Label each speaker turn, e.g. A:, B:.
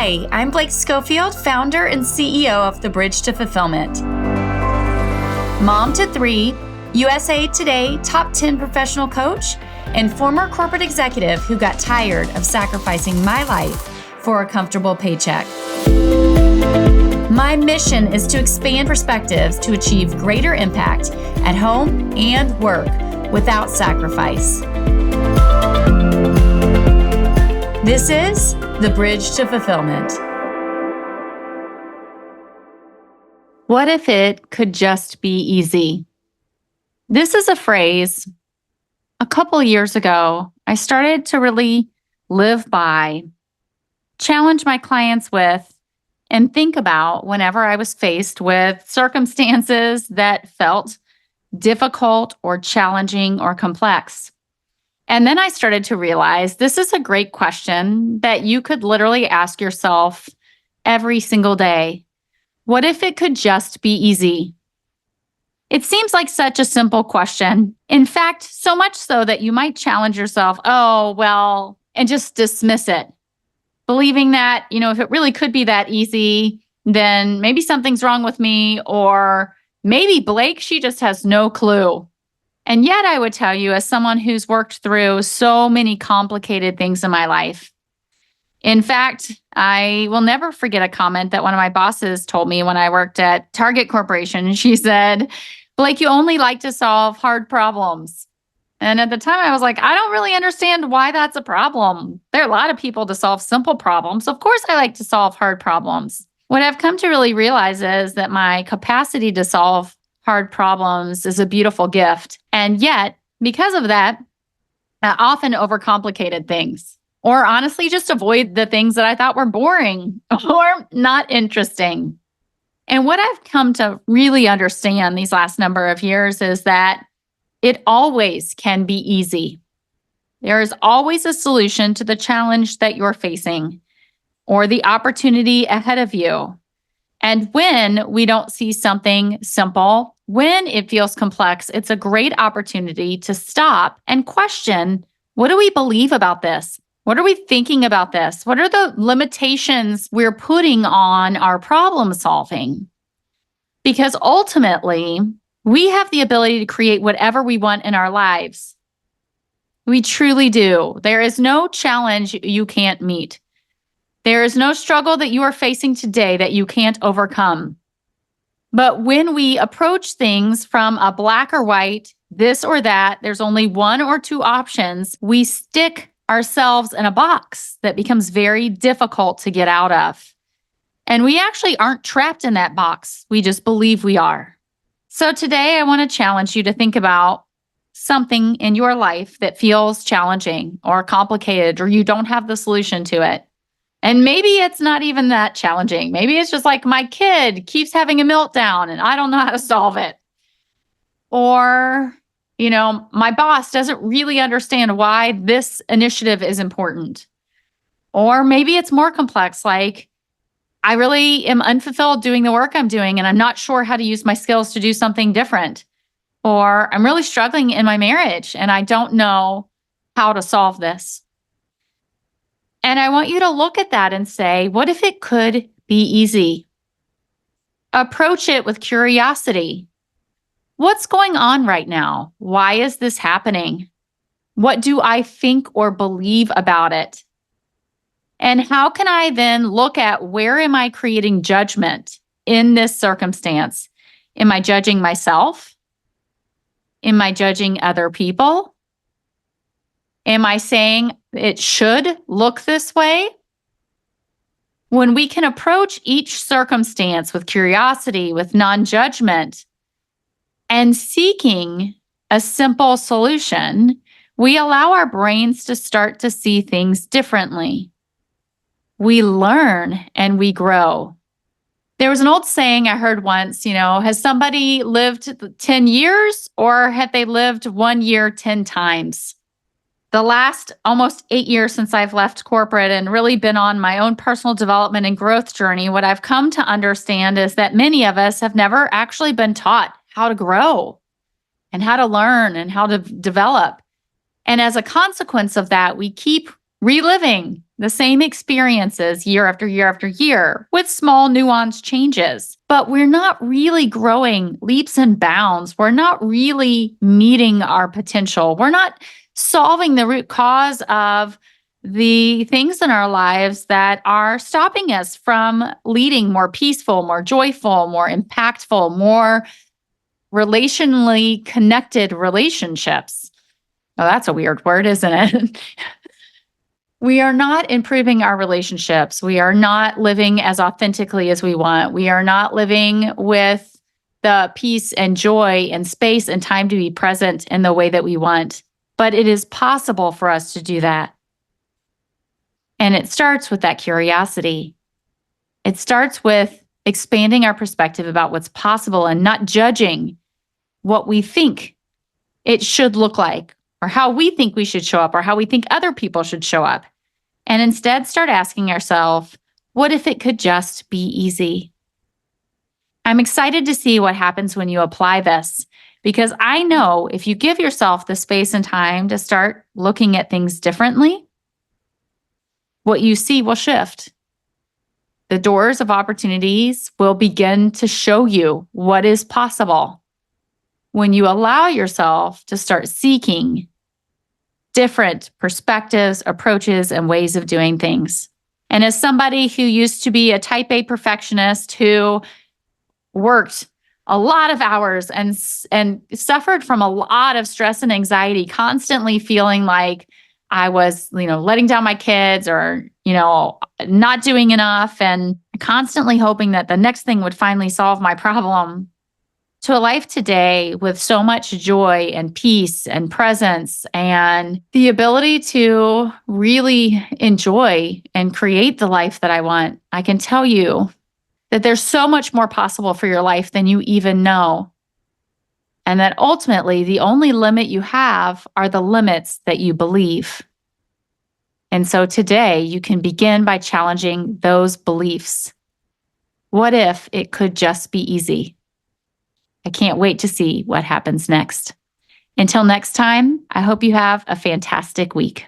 A: Hi, I'm Blake Schofield, founder and CEO of The Bridge to Fulfillment. Mom to 3, USA Today top 10 professional coach, and former corporate executive who got tired of sacrificing my life for a comfortable paycheck. My mission is to expand perspectives to achieve greater impact at home and work without sacrifice. This is The Bridge to Fulfillment. What if it could just be easy? This is a phrase a couple years ago I started to really live by, challenge my clients with, and think about whenever I was faced with circumstances that felt difficult or challenging or complex. And then I started to realize this is a great question that you could literally ask yourself every single day. What if it could just be easy? It seems like such a simple question. In fact, so much so that you might challenge yourself, and just dismiss it, believing that, if it really could be that easy, then maybe something's wrong with me, or maybe Blake, she just has no clue. And yet I would tell you, as someone who's worked through so many complicated things in my life, in fact, I will never forget a comment that one of my bosses told me when I worked at Target Corporation. She said, Blake, you only like to solve hard problems. And at the time I was like, I don't really understand why that's a problem. There are a lot of people to solve simple problems. Of course I like to solve hard problems. What I've come to really realize is that my capacity to solve hard problems is a beautiful gift. And yet, because of that, I often overcomplicated things, or honestly just avoid the things that I thought were boring or not interesting. And what I've come to really understand these last number of years is that it always can be easy. There is always a solution to the challenge that you're facing or the opportunity ahead of you. And when we don't see something simple, when it feels complex, it's a great opportunity to stop and question, what do we believe about this? What are we thinking about this? What are the limitations we're putting on our problem solving? Because ultimately, we have the ability to create whatever we want in our lives. We truly do. There is no challenge you can't meet. There is no struggle that you are facing today that you can't overcome. But when we approach things from a black or white, this or that, there's only one or two options, we stick ourselves in a box that becomes very difficult to get out of. And we actually aren't trapped in that box. We just believe we are. So today I want to challenge you to think about something in your life that feels challenging or complicated, or you don't have the solution to it. And maybe it's not even that challenging. Maybe it's just like my kid keeps having a meltdown and I don't know how to solve it. Or, my boss doesn't really understand why this initiative is important. Or maybe it's more complex, like I really am unfulfilled doing the work I'm doing and I'm not sure how to use my skills to do something different. Or I'm really struggling in my marriage and I don't know how to solve this. And I want you to look at that and say, what if it could be easy? Approach it with curiosity. What's going on right now? Why is this happening? What do I think or believe about it? And how can I then look at where am I creating judgment in this circumstance? Am I judging myself? Am I judging other people? Am I saying it should look this way? When we can approach each circumstance with curiosity, with non-judgment, and seeking a simple solution, we allow our brains to start to see things differently. We learn and we grow. There was an old saying I heard once, has somebody lived 10 years or have they lived 1 year 10 times? The last almost 8 years since I've left corporate and really been on my own personal development and growth journey, what I've come to understand is that many of us have never actually been taught how to grow and how to learn and how to develop. And as a consequence of that, we keep reliving the same experiences year after year after year with small nuanced changes. But we're not really growing leaps and bounds. We're not really meeting our potential. We're not solving the root cause of the things in our lives that are stopping us from leading more peaceful, more joyful, more impactful, more relationally connected relationships. Oh, that's a weird word, isn't it? We are not improving our relationships. We are not living as authentically as we want. We are not living with the peace and joy and space and time to be present in the way that we want. But it is possible for us to do that. And it starts with that curiosity. It starts with expanding our perspective about what's possible and not judging what we think it should look like, or how we think we should show up, or how we think other people should show up. And instead start asking ourselves, what if it could just be easy? I'm excited to see what happens when you apply this, because I know if you give yourself the space and time to start looking at things differently, what you see will shift. The doors of opportunities will begin to show you what is possible when you allow yourself to start seeking different perspectives, approaches, and ways of doing things. And as somebody who used to be a type A perfectionist who worked a lot of hours and suffered from a lot of stress and anxiety, constantly feeling like I was, letting down my kids or, not doing enough, and constantly hoping that the next thing would finally solve my problem, to a life today with so much joy and peace and presence and the ability to really enjoy and create the life that I want. I can tell you that there's so much more possible for your life than you even know. And that ultimately the only limit you have are the limits that you believe. And so today you can begin by challenging those beliefs. What if it could just be easy? I can't wait to see what happens next. Until next time, I hope you have a fantastic week.